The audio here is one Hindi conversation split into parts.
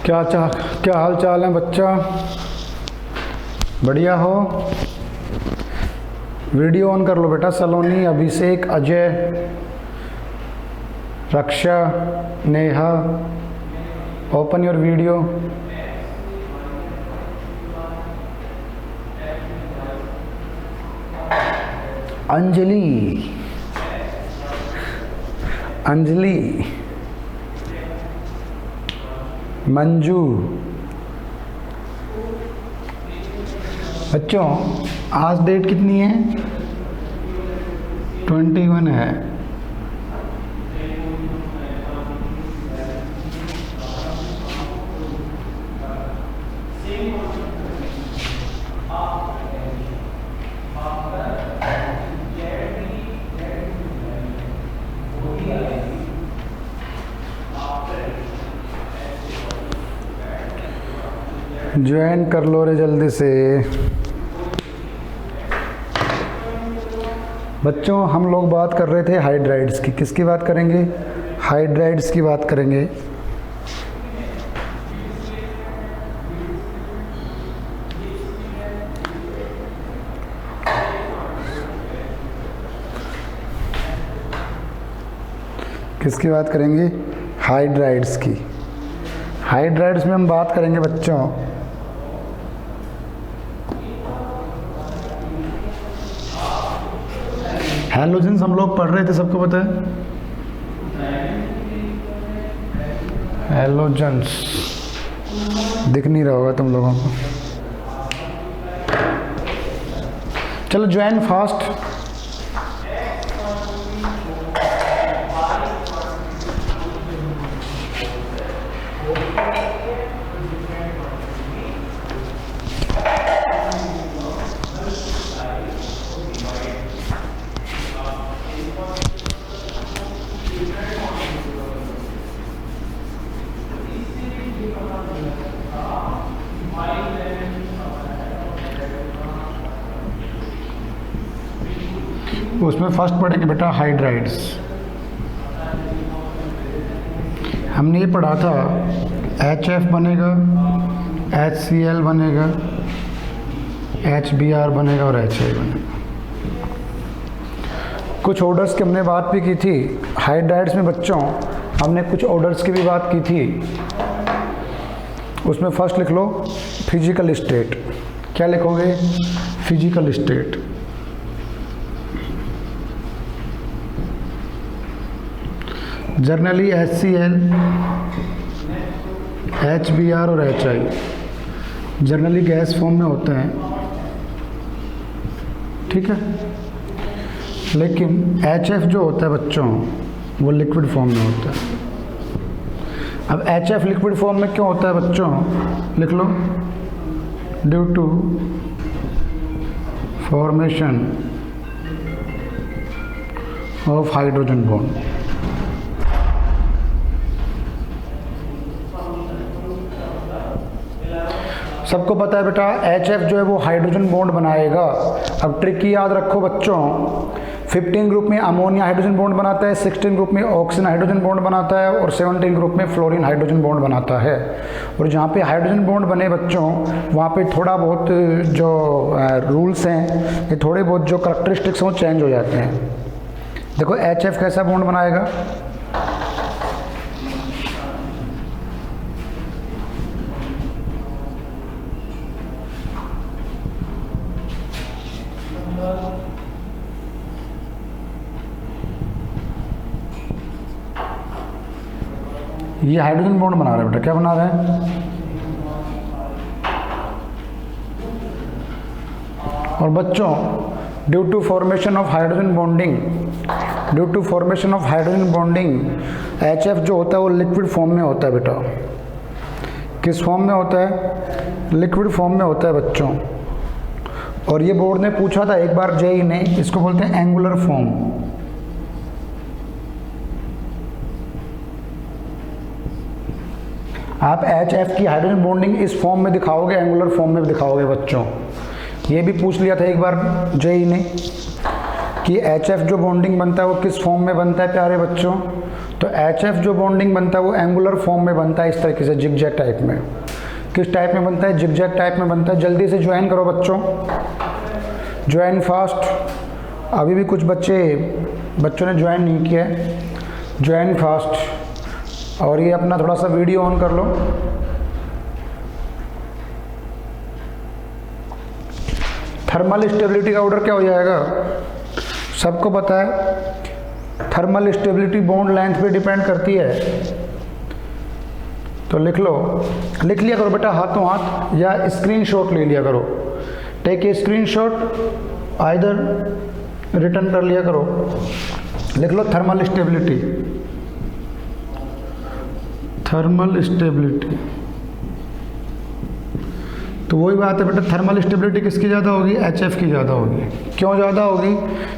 क्या हाल चाल है बच्चा? बढ़िया हो? वीडियो ऑन कर लो बेटा। Saloni, Abhishek, Ajay, Raksha, Neha, open your video. Anjali, Manju. बच्चों आज डेट कितनी है? 21 है। ज्वाइन कर लो रे जल्दी से। बच्चों हम लोग बात कर रहे थे हाइड्राइड्स की। किसकी बात करेंगे? हाइड्राइड्स की बात करेंगे। किसकी बात करेंगे? हाइड्राइड्स की। हाइड्राइड्स में हम बात करेंगे बच्चों हैलोजेंस। हम लोग पढ़ रहे थे, सबको पता है हैलोजेंस। दिख नहीं रहा होगा तुम लोगों को। चलो ज्वाइन फास्ट। उसमें फर्स्ट पढ़ेंगे बेटा हाइड्राइड्स। हमने ये पढ़ा था HF बनेगा, HCl बनेगा, HBr बनेगा और HI बनेगा। कुछ ऑर्डर्स की हमने बात भी की थी हाइड्राइड्स में बच्चों। हमने कुछ ऑर्डर्स की भी बात की थी। उसमें फर्स्ट लिख लो फिजिकल स्टेट। क्या लिखोगे? Physical state. Generally HCl, HBr और HI जनरली गैस फॉर्म में होते हैं, ठीक है। लेकिन HF जो होता है बच्चों वो लिक्विड फॉर्म में होता है। अब HF लिक्विड फॉर्म में क्यों होता है बच्चों? लिख लो due to formation of hydrogen bond. सबको पता है बेटा HF जो है वो हाइड्रोजन बॉन्ड बनाएगा। अब ट्रिक याद रखो बच्चों, 15 ग्रुप में अमोनिया हाइड्रोजन बॉन्ड बनाता है, 16 ग्रुप में ऑक्सीजन हाइड्रोजन बॉन्ड बनाता है और 17 ग्रुप में फ्लोरीन हाइड्रोजन बॉन्ड बनाता है। और जहाँ पे हाइड्रोजन बॉन्ड बने बच्चों वहाँ पे थोड़ा बहुत जो रूल्स हैं, ये थोड़े बहुत जो करैक्टरिस्टिक्स हैं वो चेंज हो जाते हैं। देखो HF कैसा बॉन्ड बनाएगा? ये हाइड्रोजन बॉन्ड बना रहा है बेटा। क्या बना रहा है? और बच्चों due to formation of hydrogen bonding HF जो होता है वो लिक्विड फॉर्म में होता है बेटा। किस फॉर्म में होता है? लिक्विड फॉर्म में होता है बच्चों। और ये बोर्ड ने पूछा था एक बार JEE ने, इसको बोलते हैं एंगुलर फॉर्म। आप HF की हाइड्रोजन बॉन्डिंग इस फॉर्म में दिखाओगे, एंगुलर फॉर्म में दिखाओगे बच्चों। ये भी पूछ लिया था एक बार जेई ने कि HF जो बॉन्डिंग बनता है वो किस फॉर्म में बनता है प्यारे बच्चों। तो HF जो बॉन्डिंग बनता है वो एंगुलर फॉर्म में बनता है, इस तरीके से जिगजैग टाइप में। किस टाइप में बनता है? जिगजैग टाइप में बनता है। जल्दी से ज्वाइन करो बच्चों, ज्वाइन फास्ट। अभी भी कुछ बच्चों ने ज्वाइन नहीं किया है, ज्वाइन फास्ट। और ये अपना थोड़ा सा वीडियो ऑन कर लो। थर्मल स्टेबिलिटी का ऑर्डर क्या हो जाएगा? सबको पता है थर्मल स्टेबिलिटी बॉन्ड लेंथ पे डिपेंड करती है। तो लिख लो, लिख लिया करो बेटा हाथों हाथ, या स्क्रीनशॉट ले लिया करो। Take a screenshot, either return कर लिया करो। लिख लो थर्मल स्टेबिलिटी, थर्मल स्टेबिलिटी। तो वही बात है बेटा, थर्मल स्टेबिलिटी किसकी ज़्यादा होगी? HF की ज़्यादा होगी। क्यों ज़्यादा होगी?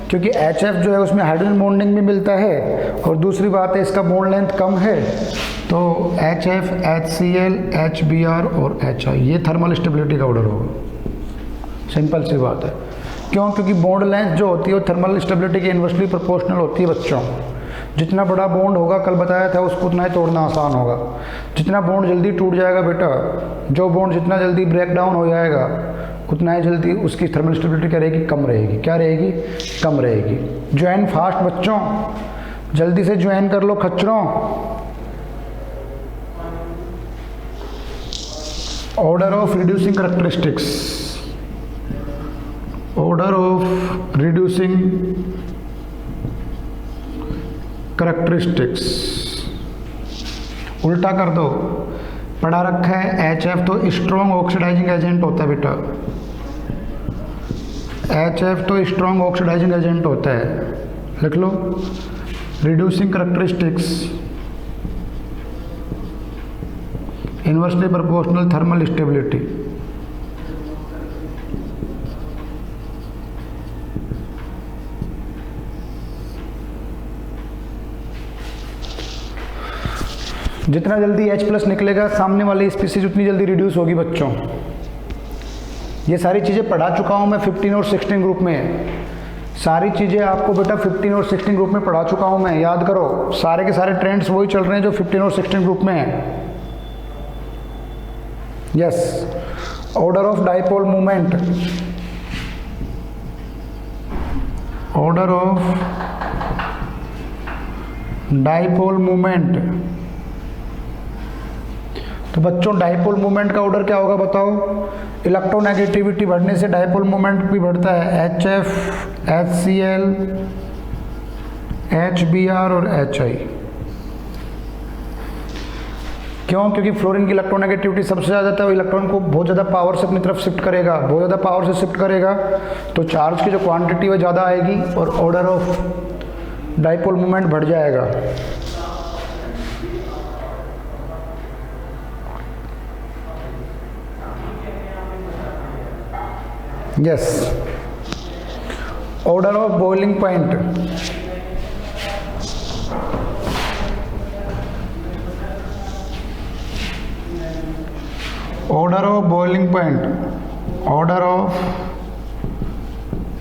क्योंकि HF जो है उसमें हाइड्रोजन बॉन्डिंग भी मिलता है, और दूसरी बात है इसका बॉन्ड लेंथ कम है। तो HF, HCl, HBr और HI, ये थर्मल स्टेबिलिटी का ऑर्डर होगा। सिंपल सी बात है। क्यों? क्योंकि बॉन्ड लेंथ जो होती है वो थर्मल स्टेबिलिटी के इन्वर्सली प्रोपोर्शनल होती है बच्चों। जितना बड़ा बॉन्ड होगा, कल बताया था, उसको उतना ही तोड़ना आसान होगा। जितना बॉन्ड जल्दी टूट जाएगा बेटा, जो बॉन्ड जितना जल्दी ब्रेक डाउन हो जाएगा, उतना ही जल्दी उसकी थर्मल स्टेबिलिटी क्या रहेगी? कम रहेगी। क्या रहेगी? कम रहेगी। ज्वाइन फास्ट बच्चों, जल्दी से ज्वाइन कर लो खच्चरों। Order of reducing characteristics, order of reducing characteristics. उल्टा कर दो, पढ़ा रखा है HF तो स्ट्रॉन्ग ऑक्सीडाइजिंग एजेंट होता है बेटा। HF तो स्ट्रॉन्ग ऑक्सीडाइजिंग एजेंट होता है। लिख लो reducing characteristics inversely proportional thermal stability. जितना जल्दी H+ निकलेगा, सामने वाली स्पीसीज उतनी जल्दी रिड्यूस होगी बच्चों। ये सारी चीज़ें पढ़ा चुका हूँ मैं 15 और 16 ग्रुप में। सारी चीज़ें आपको बेटा 15 और 16 ग्रुप में पढ़ा चुका हूँ मैं, याद करो। सारे के सारे ट्रेंड्स वही चल रहे हैं जो 15 और 16 ग्रुप में हैं। Yes, order of dipole movement, order of dipole movement. तो बच्चों डाइपोल मूवमेंट का ऑर्डर क्या होगा बताओ? इलेक्ट्रोनेगेटिविटी बढ़ने से डाइपोल मूवमेंट भी बढ़ता है। HF, HCl, HBr और HI। क्यों? क्योंकि फ्लोरीन की इलेक्ट्रोनेगेटिविटी सबसे ज़्यादा है, वो इलेक्ट्रॉन को बहुत ज़्यादा पावर से अपनी तरफ शिफ्ट करेगा, बहुत ज़्यादा पावर से शिफ्ट करेगा, तो चार्ज की जो क्वांटिटी है ज़्यादा आएगी और ऑर्डर ऑफ डाइपोल मूवमेंट बढ़ जाएगा। Yes, order of boiling point, order of boiling point, order of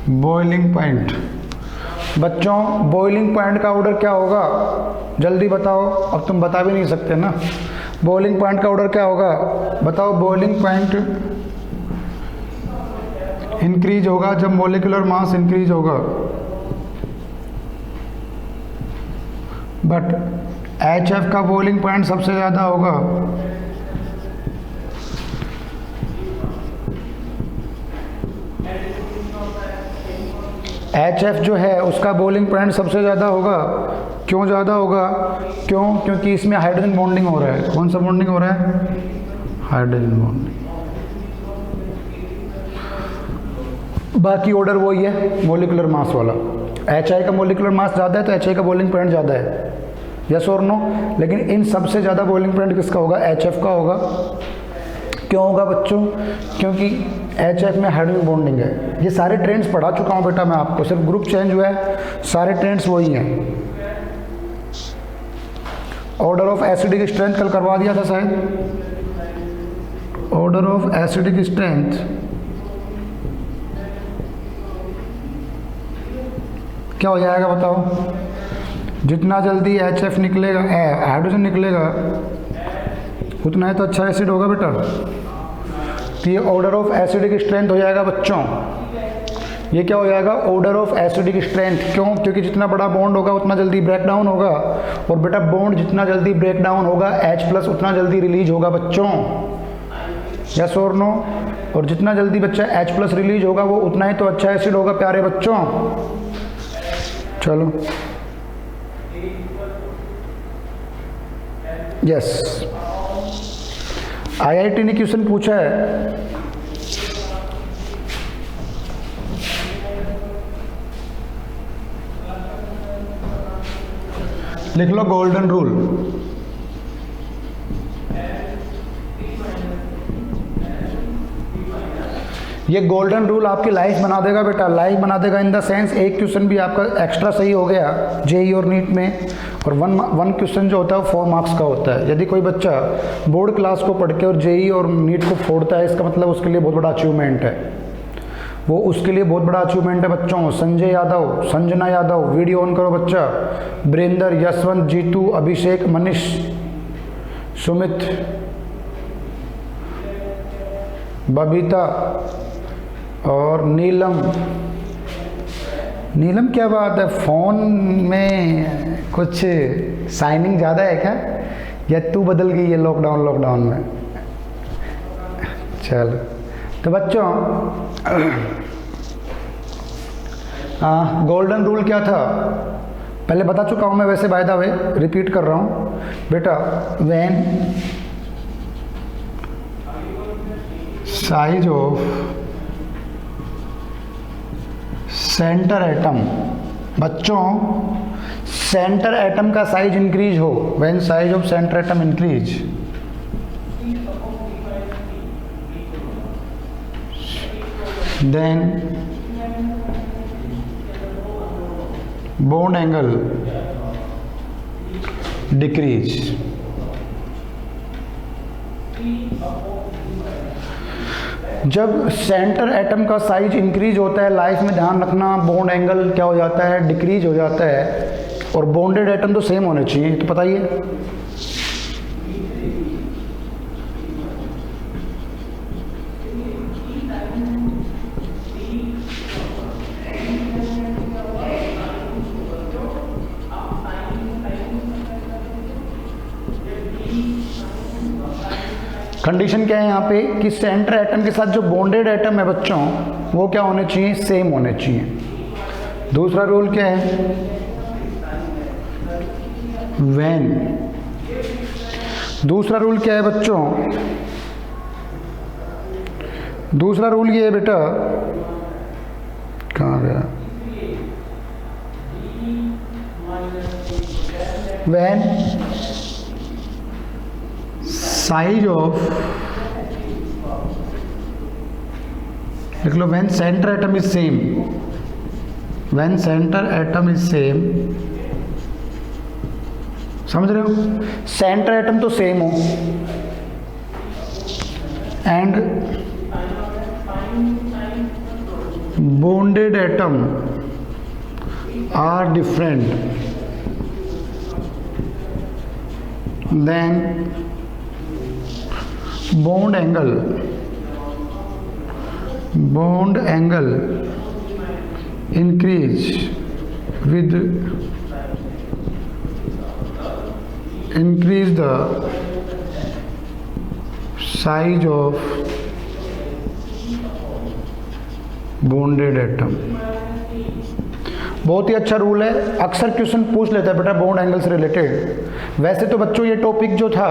boiling point. बच्चों बॉइलिंग पॉइंट का ऑर्डर क्या होगा? जल्दी बताओ। अब तुम बता भी नहीं सकते ना। बॉइलिंग पॉइंट का ऑर्डर क्या होगा बताओ? बॉइलिंग पॉइंट इंक्रीज होगा जब मॉलिक्यूलर मास इंक्रीज होगा, बट HF का बॉइलिंग पॉइंट सबसे ज़्यादा होगा। HF जो है उसका बॉइलिंग पॉइंट सबसे ज़्यादा होगा। क्यों ज़्यादा होगा? क्यों? क्योंकि इसमें हाइड्रोजन बॉन्डिंग हो रहा है। कौन सा बॉन्डिंग हो रहा है? Hydrogen bonding. बाकी ऑर्डर वही है मॉलिक्यूलर मास वाला। HI का मॉलिक्यूलर मास ज़्यादा है तो HI का बॉइलिंग पॉइंट ज़्यादा है, यस और नो। लेकिन इन सबसे ज़्यादा बॉइलिंग पॉइंट किसका होगा? HF का होगा। क्यों होगा बच्चों? क्योंकि HF में हाइड्रोजन बॉन्डिंग है। ये सारे ट्रेंड्स पढ़ा चुका हूँ बेटा मैं आपको, सिर्फ ग्रुप चेंज हुआ है, सारे ट्रेंड्स वही हैं। ऑर्डर ऑफ एसिडिक स्ट्रेंथ कल करवा दिया था शायद। ऑर्डर ऑफ एसिडिक स्ट्रेंथ क्या हो जाएगा बताओ? जितना जल्दी HF निकलेगा, हाइड्रोजन निकलेगा, उतना ही तो अच्छा एसिड होगा बेटा। तो ये ऑर्डर ऑफ एसिडिक स्ट्रेंथ हो जाएगा बच्चों। ये क्या हो जाएगा? Order of acidic strength. क्यों? क्योंकि जितना बड़ा बॉन्ड होगा उतना जल्दी ब्रेक डाउन होगा, और बेटा बॉन्ड जितना जल्दी ब्रेक डाउन होगा H+ उतना जल्दी रिलीज होगा बच्चों। यस और नो? और जितना जल्दी बच्चा H+ रिलीज होगा वो उतना ही तो अच्छा एसिड होगा प्यारे बच्चों। चलो यस, IIT ने क्वेश्चन पूछा है, लिख लो गोल्डन रूल। ये गोल्डन रूल आपकी लाइफ बना देगा बेटा, लाइफ बना देगा इन द सेंस एक क्वेश्चन भी आपका एक्स्ट्रा सही हो गया जेई और नीट में, और वन क्वेश्चन जो होता है वो 4 मार्क्स का होता है। यदि कोई बच्चा बोर्ड क्लास को पढ़ के और जेई और नीट को फोड़ता है, इसका मतलब उसके लिए बहुत बड़ा अचीवमेंट है, वो उसके लिए बहुत बड़ा अचीवमेंट है बच्चों। संजय यादव, संजना यादव, वीडियो ऑन करो बच्चा। ब्रेंदर, यशवंत, जीतू, अभिषेक, मनीष, सुमित, बबीता और नीलम। नीलम क्या बात है, फ़ोन में कुछ साइनिंग ज़्यादा है क्या, या तू बदल गई है लॉकडाउन में? चलो तो बच्चों गोल्डन रूल क्या था पहले बता चुका हूँ मैं, वैसे बाय द वे रिपीट कर रहा हूँ बेटा। When size of centre atom, बच्चों सेंटर एटम का साइज इंक्रीज हो, when size of centre atom increase, then bond angle decrease। जब सेंटर एटम का साइज इंक्रीज होता है, लाइफ में ध्यान रखना, बॉन्ड एंगल क्या हो जाता है? डिक्रीज हो जाता है। और बॉन्डेड एटम तो सेम होने चाहिए, तो बताइए। कंडीशन क्या है यहाँ पे कि सेंटर एटम के साथ जो बॉन्डेड एटम है बच्चों वो क्या होने चाहिए? सेम होने चाहिए। दूसरा रूल क्या है? व्हेन, दूसरा रूल क्या है बच्चों? दूसरा रूल ये है बेटा, कहाँ गया? व्हेन साइज ऑफ, लिख लो, when centre atom is same, when centre atom is same, समझ रहे हो? सेंटर एटम तो सेम हो and bonded atom are different, then bond angle increase with increase the size of bonded atom। बहुत ही अच्छा रूल है, अक्सर क्वेश्चन पूछ लेता है बेटा बॉन्ड एंगल से रिलेटेड। वैसे तो बच्चों ये टॉपिक जो था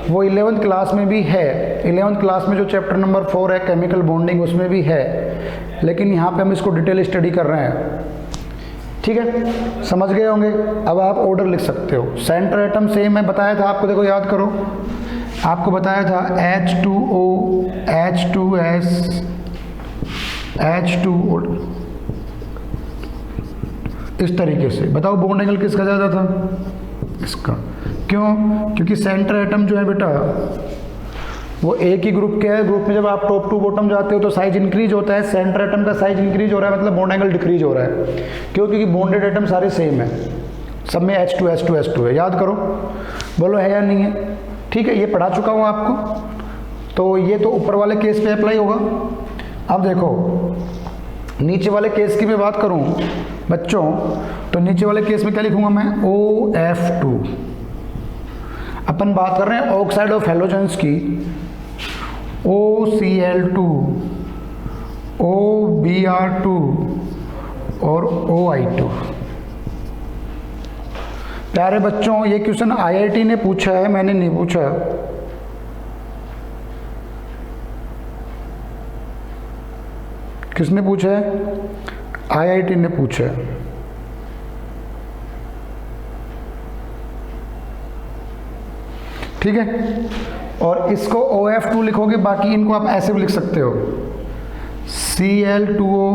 वो 11th क्लास में भी है, 11th क्लास में जो चैप्टर नंबर 4 है केमिकल बॉन्डिंग उसमें भी है, लेकिन यहाँ पे हम इसको डिटेल स्टडी कर रहे हैं। ठीक है, समझ गए होंगे। अब आप ऑर्डर लिख सकते हो। सेंटर एटम सेम है, बताया था आपको, देखो याद करो, आपको बताया था H2O H2S H2O, इस तरीके से। बताओ बॉन्ड एंगल किसका ज़्यादा था? इसका। क्यों? क्योंकि सेंटर एटम जो है बेटा वो एक ही ग्रुप के है। ग्रुप में जब आप टॉप टू बॉटम जाते हो तो साइज इंक्रीज होता है, सेंटर एटम का साइज इंक्रीज हो रहा है, मतलब बॉन्ड एंगल डिक्रीज हो रहा है। क्यों? क्योंकि बॉन्डेड एटम सारे सेम है, सब में H2 H2 H2 है। याद करो, बोलो है या नहीं है? ठीक है, ये पढ़ा चुका हूँ आपको, तो ये तो ऊपर वाले केस पे अप्लाई होगा। अब देखो नीचे वाले केस की मैं बात करूँ बच्चों, तो नीचे वाले केस में क्या लिखूंगा मैं? OF2। अपन बात कर रहे हैं ऑक्साइड ऑफ हैलोजेंस की, OCl2, OBr2 और OI2। प्यारे बच्चों, ये क्वेश्चन IIT ने पूछा है, मैंने नहीं पूछा। किसने पूछा है? IIT ने पूछा है। ठीक है, और इसको OF2 लिखोगे, बाकी इनको आप ऐसे भी लिख सकते हो, Cl2O,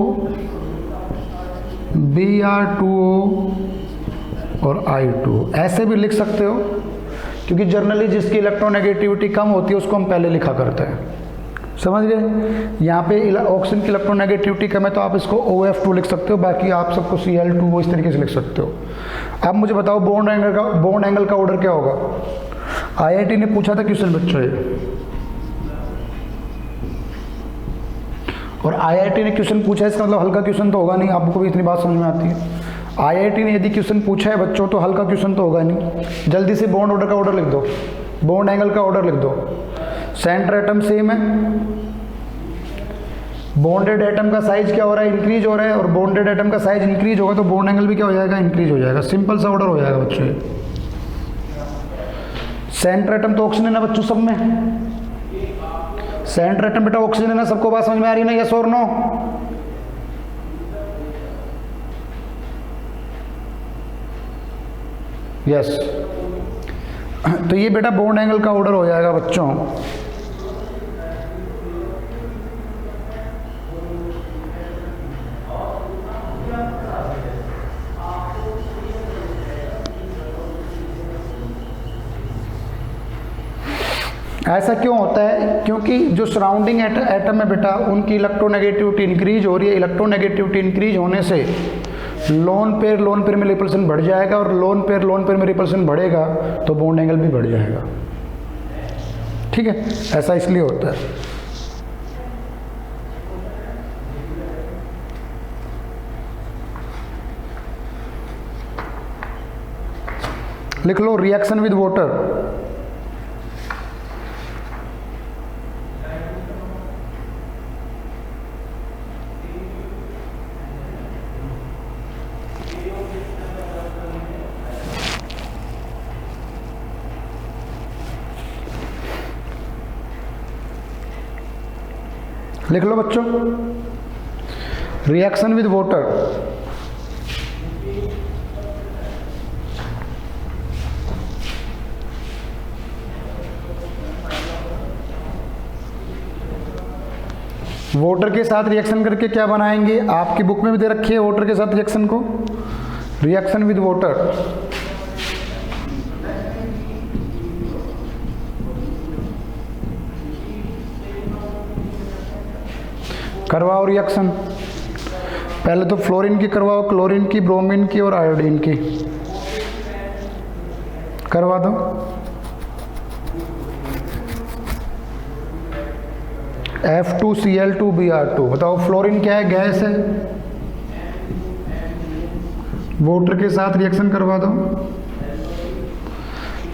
Br2O और I2, ऐसे भी लिख सकते हो। क्योंकि जनरली जिसकी इलेक्ट्रोनेगेटिविटी कम होती है उसको हम पहले लिखा करते हैं, समझ गए? यहाँ पे ऑक्सीजन की इलेक्ट्रोनेगेटिविटी कम है तो आप इसको OF2 लिख सकते हो, बाकी आप सबको Cl2O इस तरीके से लिख सकते हो। अब मुझे बताओ बॉन्ड एंगल का ऑर्डर क्या होगा? IIT ने पूछा था क्वेश्चन बच्चों ये, और IIT ने क्वेश्चन पूछा है, इसका मतलब हल्का क्वेश्चन तो होगा नहीं। आपको भी इतनी बात समझ में आती है? IIT ने यदि क्वेश्चन पूछा है बच्चों तो हल्का क्वेश्चन तो होगा नहीं। जल्दी से बॉन्ड ऑर्डर का ऑर्डर लिख दो, बॉन्ड एंगल का ऑर्डर लिख दो। सेंटर एटम सेम है, बॉन्डेड एटम का साइज क्या हो रहा है? इंक्रीज हो रहा है, और बॉन्डेड एटम का साइज इंक्रीज होगा तो बॉन्ड एंगल भी क्या हो जाएगा? इंक्रीज हो जाएगा। सिंपल सा ऑर्डर हो जाएगा बच्चों। सेंटर एटम तो ऑक्सीजन है ना बच्चों सब में, सेंटर एटम बेटा ऑक्सीजन है ना, सबको बात समझ में आ रही है ना? यस और नो? यस। तो ये बेटा बॉन्ड एंगल का ऑर्डर हो जाएगा बच्चों। ऐसा क्यों होता है? क्योंकि जो सराउंडिंग एटम है बेटा उनकी इलेक्ट्रोनेगेटिविटी इंक्रीज हो रही है। इलेक्ट्रोनेगेटिविटी इंक्रीज होने से लोन पेयर में रिपल्सन बढ़ जाएगा, और लोन पेयर में रिपल्सन बढ़ेगा तो बॉन्ड एंगल भी बढ़ जाएगा। ठीक है, ऐसा इसलिए होता है। लिख लो रिएक्शन विद वाटर। लिख लो बच्चों, रिएक्शन विद वाटर। वाटर के साथ रिएक्शन करके क्या बनाएंगे? आपकी बुक में भी दे रखी है वाटर के साथ रिएक्शन को, रिएक्शन विद वाटर। करवाओ रिएक्शन। पहले तो फ्लोरीन की करवाओ, क्लोरीन की, ब्रोमीन की और आयोडीन की करवा दो। F2Cl2Br2। बताओ फ्लोरीन क्या है? गैस है। वाटर के साथ रिएक्शन करवा दो।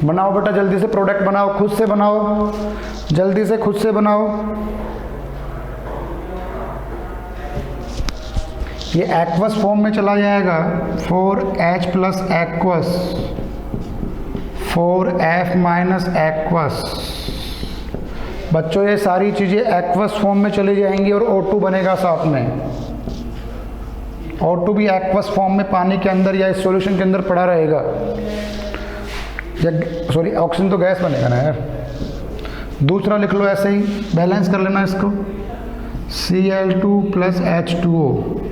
बनाओ बेटा जल्दी से, प्रोडक्ट बनाओ, खुद से बनाओ, जल्दी से खुद से बनाओ। ये एक्वस फॉर्म में चला जाएगा, 4H plus aqueous, 4F minus aqueous. बच्चों ये सारी चीज़ें एक्वस फॉर्म में चली जाएंगी और O2 बनेगा साथ में। O2 भी एक्वस फॉर्म में पानी के अंदर या इस सॉल्यूशन के अंदर पड़ा रहेगा। या सॉरी, ऑक्सीजन तो गैस बनेगा ना यार। दूसरा लिख लो ऐसे ही, बैलेंस कर लेना इसको, Cl2 प्लस H2O।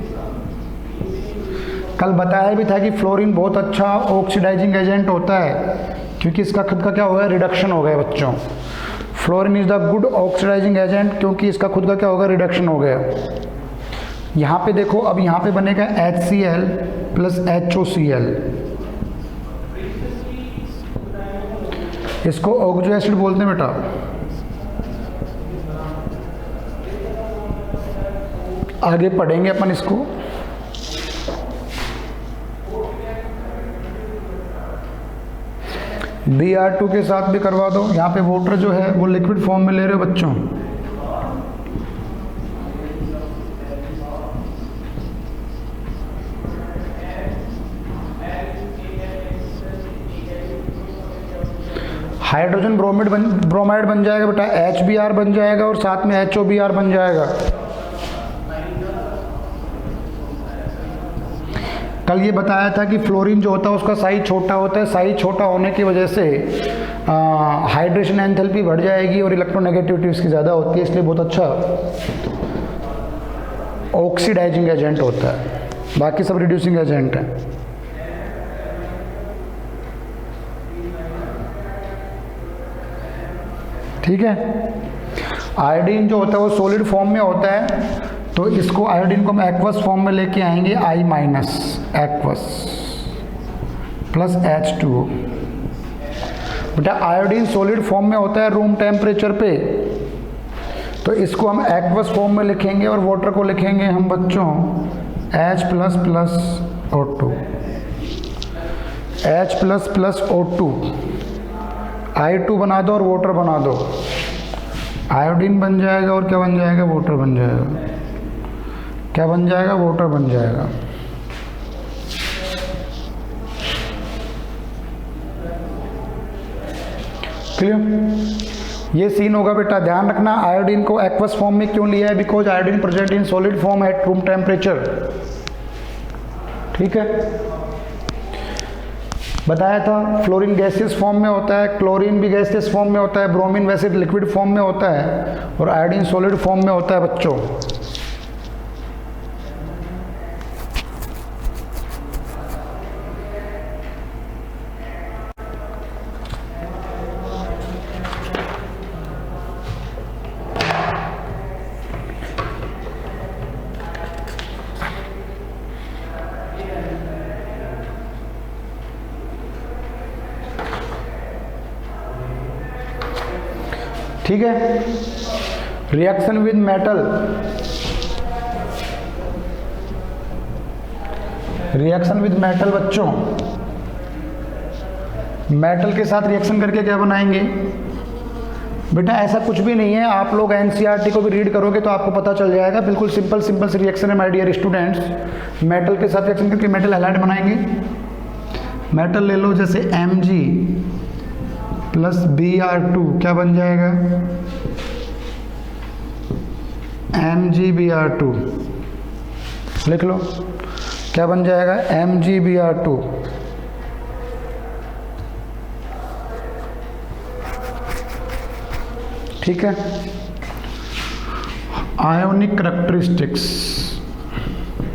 कल बताया भी था कि फ्लोरीन बहुत अच्छा ऑक्सीडाइजिंग एजेंट होता है, क्योंकि इसका खुद का क्या हो गया, रिडक्शन हो गया बच्चों। Fluorine is the good oxidising agent, क्योंकि इसका खुद का क्या होगा, रिडक्शन हो गया। यहाँ पे देखो, अब यहाँ पे बनेगा HCl प्लस HOCl, इसको ऑक्सो एसिड बोलते हैं बेटा। आगे पढ़ेंगे अपन इसको। Br2 के साथ भी करवा दो। यहाँ पे वाटर जो है वो लिक्विड फॉर्म में ले रहे हो बच्चों। हाइड्रोजन ब्रोमाइड बन जाएगा बेटा, HBr बन जाएगा और साथ में HOBr बन जाएगा। कल ये बताया था कि फ्लोरीन जो होता है उसका साइज छोटा होता है, साइज छोटा होने की वजह से हाइड्रेशन एंथैल्पी बढ़ जाएगी और इलेक्ट्रोनेगेटिविटी इसकी ज़्यादा होती है, इसलिए बहुत अच्छा ऑक्सीडाइजिंग एजेंट होता है। बाकी सब रिड्यूसिंग एजेंट है। ठीक है। आयोडीन जो होता है वो सॉलिड फॉर्म में होता है, तो इसको आयोडीन को हम एक्वस फॉर्म में लेके आएंगे, I minus aqueous plus H2O। बेटा आयोडीन सॉलिड फॉर्म में होता है रूम टेम्परेचर पे, तो इसको हम एक्वस फॉर्म में लिखेंगे और वाटर को लिखेंगे हम बच्चों H plus plus O2, H plus plus O2, I2 बना दो और वाटर बना दो। आयोडीन बन जाएगा और क्या बन जाएगा, वाटर बन जाएगा। क्या बन जाएगा, वाटर बन जाएगा। क्लियर। ये सीन होगा बेटा, ध्यान रखना। आयोडीन को एक्वस फॉर्म में क्यों लिया है, because iodine present in solid form at room temperature. ठीक है। बताया था फ्लोरीन गैसियस फॉर्म में होता है, क्लोरीन भी गैसियस फॉर्म में होता है, ब्रोमीन वैसे लिक्विड फॉर्म में होता है और आयोडीन सॉलिड फॉर्म में होता है बच्चों। ठीक है। Reaction with metal, reaction with metal बच्चों, मेटल के साथ रिएक्शन करके क्या बनाएंगे बेटा, ऐसा कुछ भी नहीं है। आप लोग एनसीईआरटी को भी रीड करोगे तो आपको पता चल जाएगा। बिल्कुल सिंपल सिंपल से रिएक्शन है माय डियर स्टूडेंट्स। मेटल के साथ रिएक्शन करके मेटल हैलाइड बनाएंगे। मेटल ले लो, जैसे Mg प्लस Br2 क्या बन जाएगा, MgBr2। लिख लो क्या बन जाएगा, MgBr2। ठीक है। आयोनिक करैक्टरिस्टिक्स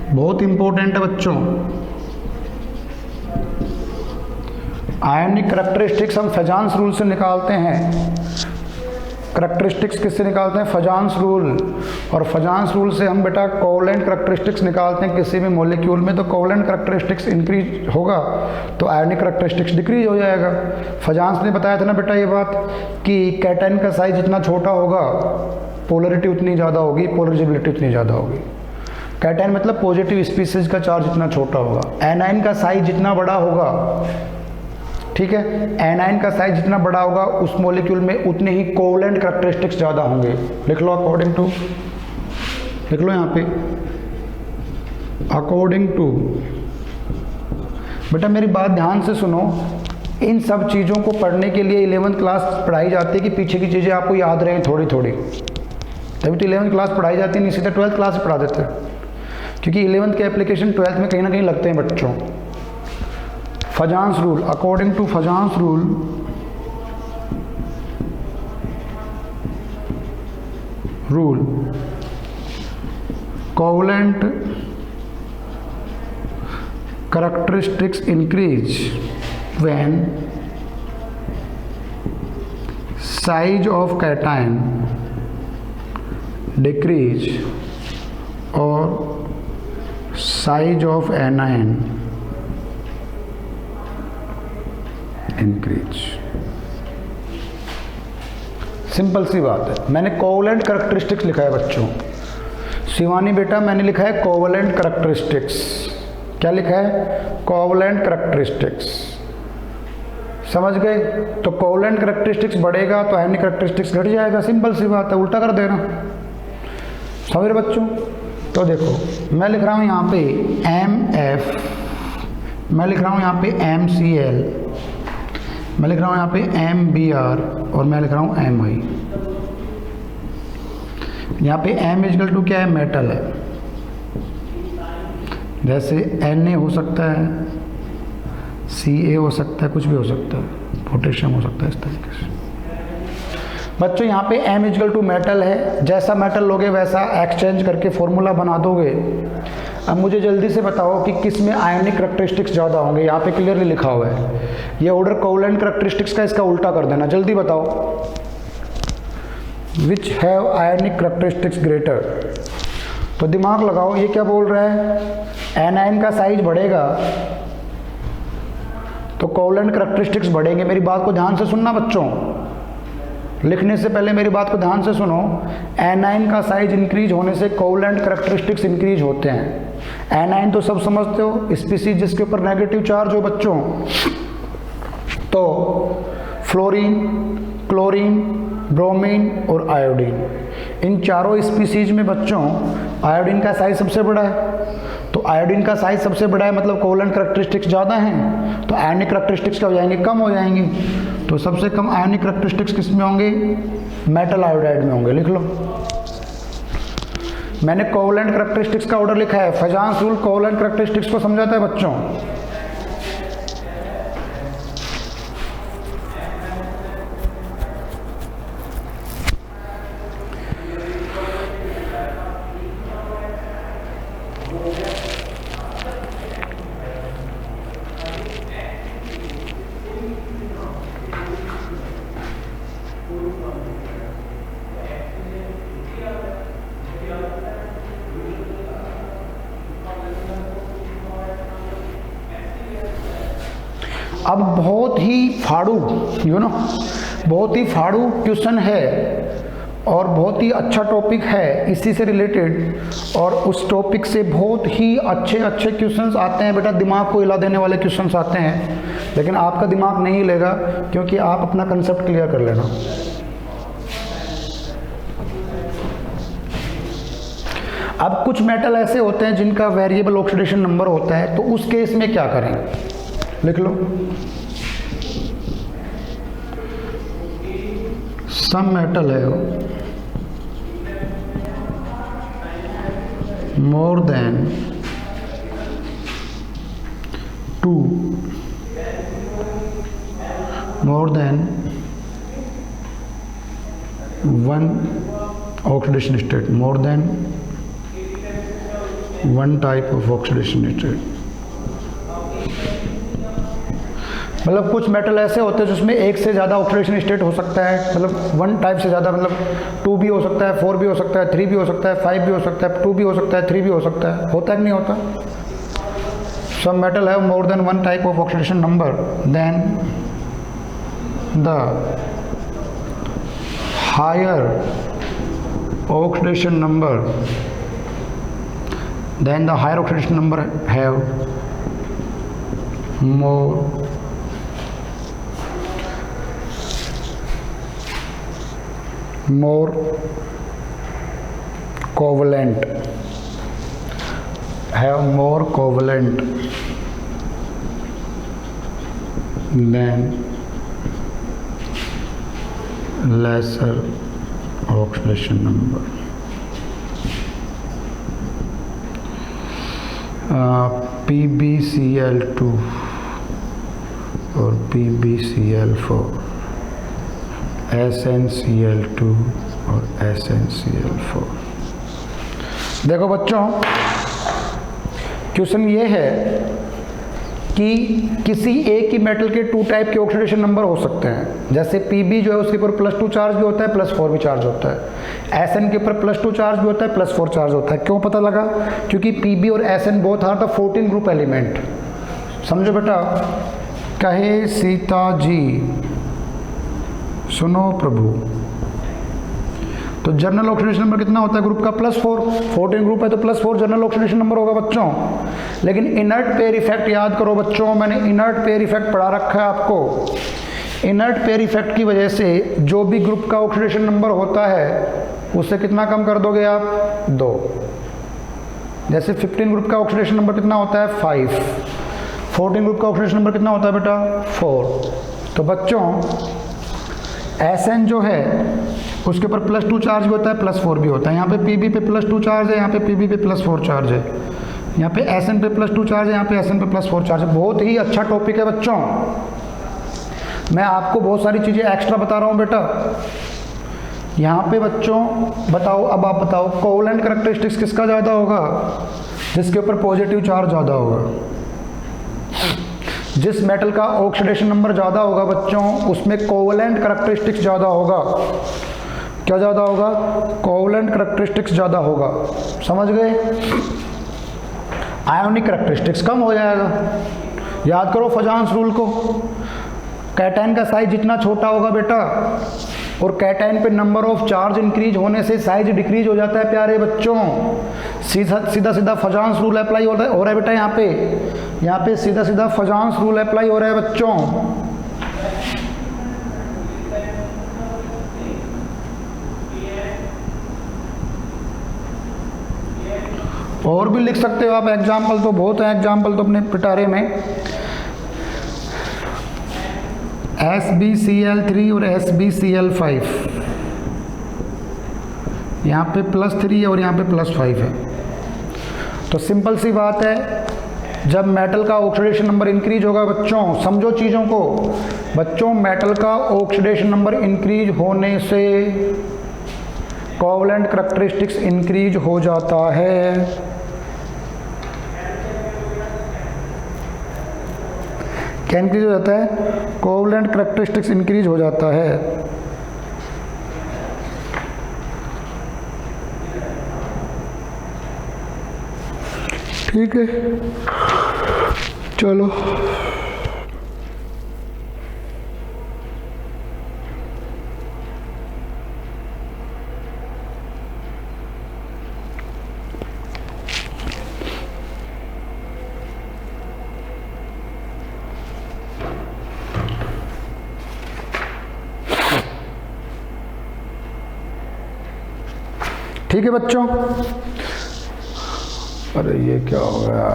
बहुत इंपॉर्टेंट है बच्चों। आयोनिक करैक्टरिस्टिक्स हम फेजान्स रूल से निकालते हैं। करैक्टरिस्टिक्स किससे निकालते हैं, फेजान्स रूल। और फेजान्स रूल से हम बेटा कोवलेंट करैक्टरिस्टिक्स निकालते हैं किसी भी मॉलिक्यूल में। तो कोवलेंट करैक्टरिस्टिक्स इंक्रीज होगा तो आयोनिक करैक्टरिस्टिक्स डिक्रीज हो जाएगा। फेजान्स ने बताया था ना बेटा ये बात कि कैटायन का साइज जितना छोटा होगा पोलरिटी उतनी ज़्यादा होगी, पोलराइजेबिलिटी उतनी ज़्यादा होगी। कैटायन मतलब पॉजिटिव स्पीसीज का चार्ज जितना छोटा होगा। एनाइन का साइज जितना बड़ा होगा, ठीक है, एनाइन का साइज जितना बड़ा होगा उस मॉलिक्यूल में उतने ही कोवलेंट करैक्टरिस्टिक्स ज़्यादा होंगे। लिख लो अकॉर्डिंग टू, लिख लो यहाँ पे अकॉर्डिंग टू। बेटा मेरी बात ध्यान से सुनो, इन सब चीज़ों को पढ़ने के लिए 11th क्लास पढ़ाई जाती है कि पीछे की चीज़ें आपको याद रहें थोड़ी थोड़ी, तभी तो 11th क्लास पढ़ाई जाती है, नहीं सीधा 12th क्लास से पढ़ा देते हैं, क्योंकि 11th के एप्लीकेशन 12th में कहीं ना कहीं लगते हैं बच्चों। Fajans rule, according to Fajans rule covalent characteristics increase when size of cation decrease और size of anion increase. Simple सी बात है। मैंने कोवलेंट करैक्टरिस्टिक्स लिखा है बच्चों। शिवानी बेटा मैंने लिखा है कोवलेंट करैक्टरिस्टिक्स। क्या लिखा है? Covalent characteristics. समझ गए? तो कोवलेंट करैक्टरिस्टिक्स बढ़ेगा तो आयनिक करैक्टरिस्टिक्स घट जाएगा। सिंपल सी बात है, उल्टा कर देना। समझ रहे बच्चों? तो देखो मैं लिख रहा हूँ यहाँ पे MF, मैं लिख रहा हूँ यहाँ पे MCl, मैं लिख रहा हूँ यहाँ पे MBr और मैं लिख रहा हूँ Mi। यहाँ पे M इक्वल टू क्या है? मेटल है। जैसे Na हो सकता है, Ca हो सकता है, कुछ भी हो सकता है, पोटेशियम हो सकता है, इस तरीके से। बच्चों यहाँ पे M इक्वल टू मेटल है। जैसा मेटल लोगे वैसा एक्सचेंज करके फॉर्मूला बना दोगे। अब मुझे जल्दी से बताओ कि किस में आयनिक करैक्टरिस्टिक्स ज़्यादा होंगे। यहाँ पे क्लियरली लिखा हुआ है। ये ऑर्डर कोवलेंट करैक्टरिस्टिक्स का, इसका उल्टा कर देना। जल्दी बताओ। Which have ionic characteristics greater. तो दिमाग लगाओ, ये क्या बोल रहा है? एनायन का साइज बढ़ेगा तो कोवलेंट करैक्टरिस्टिक्स बढ़ेंगे। मेरी बात को ध्यान से सुनना बच्चों, लिखने से पहले मेरी बात को ध्यान से सुनो। एनायन का साइज इंक्रीज होने से कोवलेंट करैक्टरिस्टिक्स इंक्रीज होते हैं। एनायन तो सब समझते हो, स्पीसीज जिसके ऊपर नेगेटिव चार्ज हो बच्चों। तो फ्लोरीन, क्लोरीन, ब्रोमीन और आयोडीन, इन चारों स्पीसीज में बच्चों आयोडीन का साइज सबसे बड़ा है। तो आयोडीन का साइज सबसे बड़ा है मतलब कोवलेंट करैक्टरिस्टिक्स ज़्यादा हैं, तो आयनिक करैक्टरिस्टिक्स क्या हो जाएंगे? कम हो जाएंगी। तो सबसे कम आयनिक करैक्टरिस्टिक्स किस में होंगे? मेटल आयोडाइड में होंगे। लिख लो। मैंने कोवलेंट करैक्टरिस्टिक्स का ऑर्डर लिखा है। फजांस रूल कोवलेंट करैक्टरिस्टिक्स को समझाता है बच्चों। अब बहुत ही फाड़ू बहुत ही फाड़ू क्वेश्चन है और बहुत ही अच्छा टॉपिक है इसी से रिलेटेड, और उस टॉपिक से बहुत ही अच्छे अच्छे क्वेश्चंस आते हैं बेटा। दिमाग को हिला देने वाले क्वेश्चंस आते हैं, लेकिन आपका दिमाग नहीं हिलेगा क्योंकि आप अपना कंसेप्ट क्लियर कर लेना। अब कुछ मेटल ऐसे होते हैं जिनका वेरिएबल ऑक्सीडेशन नंबर होता है, तो उस केस में क्या करें? लिख लो। सम मेटल है more than 2 1 oxidation state, more than 1 type of oxidation state. मतलब कुछ मेटल ऐसे होते हैं जिसमें एक से ज़्यादा ऑक्सीडेशन स्टेट हो सकता है, मतलब 1 टाइप से ज़्यादा, मतलब 2 भी हो सकता है, 4 भी हो सकता है, 3 भी हो सकता है, 5 भी हो सकता है, 2 भी हो सकता है, 3 भी हो सकता है। होता है कि नहीं होता? Some metal have more than 1 type of oxidation number, then the higher oxidation number have more covalent than lesser oxidation number. PbCl2 और PbCl4, SnCl2 और SnCl4। देखो बच्चों, क्वेश्चन ये है कि किसी एक ही मेटल के 2 टाइप के ऑक्सीडेशन नंबर हो सकते हैं। जैसे Pb जो है उसके ऊपर +2 चार्ज भी होता है, +4 भी चार्ज होता है। Sn के ऊपर +2 चार्ज भी होता है, +4 चार्ज होता है। क्यों पता लगा? क्योंकि Pb और Sn both are the 14 group element. समझो बेटा। कहे सीता जी सुनो प्रभु। तो जनरल ऑक्सीडेशन नंबर कितना होता है ग्रुप का? +4। 14 ग्रुप है तो +4 जनरल ऑक्सीडेशन नंबर होगा बच्चों। लेकिन इनर्ट पेयर इफेक्ट याद करो बच्चों, मैंने इनर्ट पेयर इफेक्ट पढ़ा रखा है आपको। इनर्ट पेयर इफेक्ट की वजह से जो भी ग्रुप का ऑक्सीडेशन नंबर होता है उससे कितना कम कर दोगे आप? 2। जैसे 15 ग्रुप का ऑक्सीडेशन नंबर कितना होता है? 5। 14 ग्रुप का ऑक्सीडेशन नंबर कितना होता है बेटा? 4। तो बच्चों Sn जो है उसके ऊपर +2 चार्ज भी होता है, +4 भी होता है। यहाँ पे Pb पे +2 चार्ज है, यहाँ पे Pb पे +4 चार्ज है, यहाँ पे Sn पे +2 चार्ज है, यहाँ पे Sn पे +4 चार्ज है। बहुत ही अच्छा टॉपिक है बच्चों। मैं आपको बहुत सारी चीज़ें एक्स्ट्रा बता रहा हूँ बेटा। यहाँ पे बच्चों बताओ, अब आप बताओ कोवलेंट करैक्टरिस्टिक्स किसका ज़्यादा होगा? जिसके ऊपर पॉजिटिव चार्ज ज़्यादा होगा। जिस मेटल का ऑक्सीडेशन नंबर ज़्यादा होगा बच्चों उसमें कोवलेंट करैक्टरिस्टिक्स ज़्यादा होगा। क्या ज़्यादा होगा? कोवलेंट करैक्टरिस्टिक्स ज़्यादा होगा। समझ गए? आयोनिक करैक्टरिस्टिक्स कम हो जाएगा। याद करो फजांस रूल को। कैटायन का साइज जितना छोटा होगा बेटा और कैटायन पे नंबर ऑफ चार्ज इंक्रीज होने से साइज डिक्रीज हो जाता है प्यारे बच्चों। सीधा सीधा फजांस रूल अप्लाई हो रहा है बेटा। यहाँ पे सीधा सीधा फजांस रूल अप्लाई हो रहा है बच्चों। और भी लिख सकते हो आप एग्जाम्पल, तो बहुत है एग्जाम्पल तो अपने पिटारे में। SbCl3 और SbCl5, यहाँ पे +3 है और यहाँ पे +5 है। तो सिंपल सी बात है, जब मेटल का ऑक्सीडेशन नंबर इंक्रीज होगा बच्चों, समझो चीज़ों को बच्चों, मेटल का ऑक्सीडेशन नंबर इंक्रीज होने से कोवलेंट करैक्टरिस्टिक्स इंक्रीज हो जाता है। क्या इंक्रीज हो जाता है? कोवलेंट करैक्टरिस्टिक्स इंक्रीज हो जाता है। ठीक है, चलो ठीक है बच्चों। अरे ये क्या हो गया?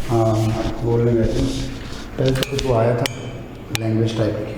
हाँ बोलने गए थे पहले तो कुछ वो आया था लैंग्वेज टाइप की।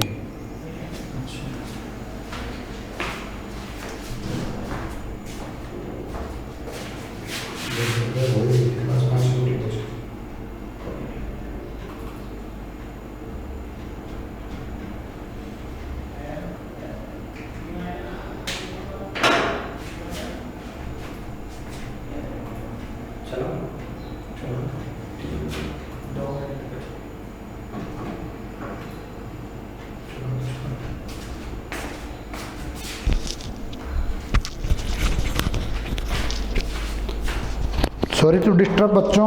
सॉरी टू डिस्टर्ब बच्चों।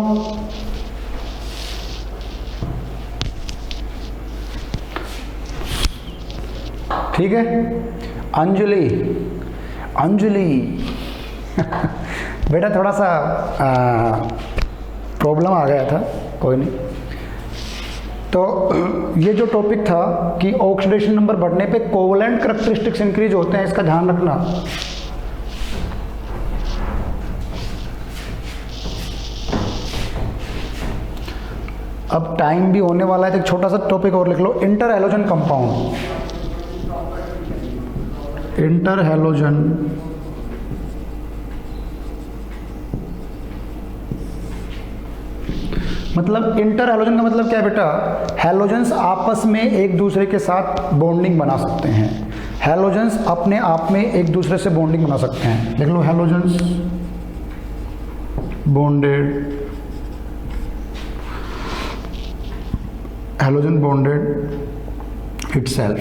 ठीक है, अंजलि बेटा थोड़ा सा प्रॉब्लम आ गया था, कोई नहीं। तो ये जो टॉपिक था कि ऑक्सीडेशन नंबर बढ़ने पे कोवलेंट करैक्टरिस्टिक्स इंक्रीज होते हैं, इसका ध्यान रखना। अब टाइम भी होने वाला है तो एक छोटा सा टॉपिक और लिख लो, inter halogen compound. Inter halogen मतलब, इंटर हैलोजन का मतलब क्या है बेटा? हैलोजन्स आपस में एक दूसरे के साथ बॉन्डिंग बना सकते हैं। हैलोजन्स अपने आप में एक दूसरे से बॉन्डिंग बना सकते हैं। देख लो, halogens bonded, halogen bonded itself,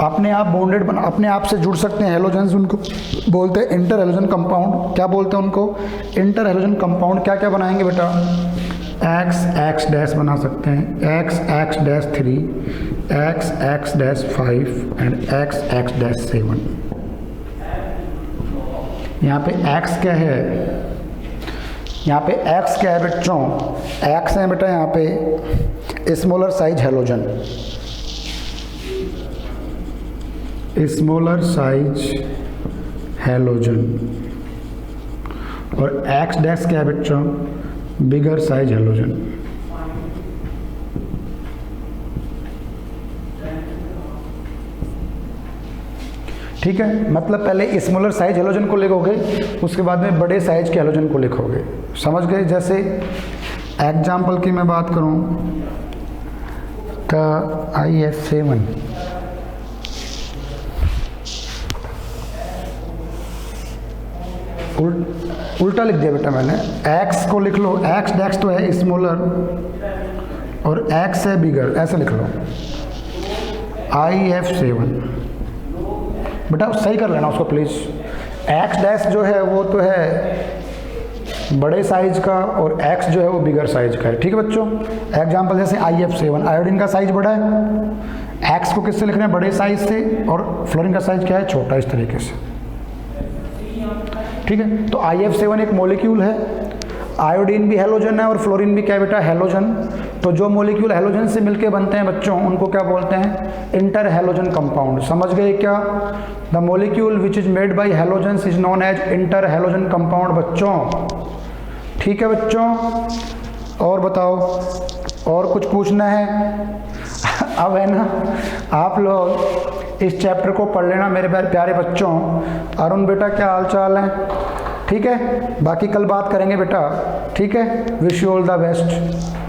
अपने आप बॉन्डेड बना, अपने आप से जुड़ सकते हैं हैलोजन्स, उनको बोलते हैं इंटर हैलोजन कंपाउंड। क्या बोलते हैं उनको? Inter halogen compound. क्या क्या बनाएंगे बेटा? एक्स एक्स डैश बना सकते हैं, x x dash 3, x x dash 5 and x x dash 7। यहाँ पे एक्स क्या है? यहाँ पे एक्स क्या है बच्चों? एक्स है बेटा यहाँ पे smaller size halogen, smaller size halogen, और एक्स डैश क्या है बच्चों? Bigger size halogen. ठीक है, मतलब पहले स्मॉलर साइज हैलोजन को लिखोगे, उसके बाद में बड़े साइज के हैलोजन को लिखोगे। समझ गए? जैसे एग्जाम्पल की मैं बात करूं तो IF7, उल्टा लिख दिया बेटा मैंने। एक्स को लिख लो, एक्स डैक्स तो है स्मॉलर और एक्स है बिगर, ऐसे लिख लो IF7। बेटा सही कर लेना उसको प्लीज़। एक्स डैश जो है वो तो है बड़े साइज का और एक्स जो है वो बिगर साइज का है। ठीक है बच्चों? एग्जाम्पल जैसे IF7, आयोडीन का साइज बड़ा है, एक्स को किससे लिखना है? बड़े साइज से, और फ्लोरीन का साइज क्या है? छोटा, इस तरीके से। ठीक है, तो IF7 एक मॉलिक्यूल है, आयोडीन भी हैलोजन है और फ्लोरीन भी क्या है बेटा? हैलोजन। तो जो मॉलिक्यूल हैलोजन से मिलके बनते हैं बच्चों, उनको क्या बोलते हैं? Inter halogen compound. समझ गए क्या? The molecule which is made by halogens is known as inter halogen compound बच्चों। ठीक है बच्चों, और बताओ, और कुछ पूछना है? अब है ना, आप लोग इस चैप्टर को पढ़ लेना मेरे प्यारे बच्चों। अरुण बेटा क्या हाल चाल है? ठीक है, बाकी कल बात करेंगे बेटा। ठीक है, wish you all the best.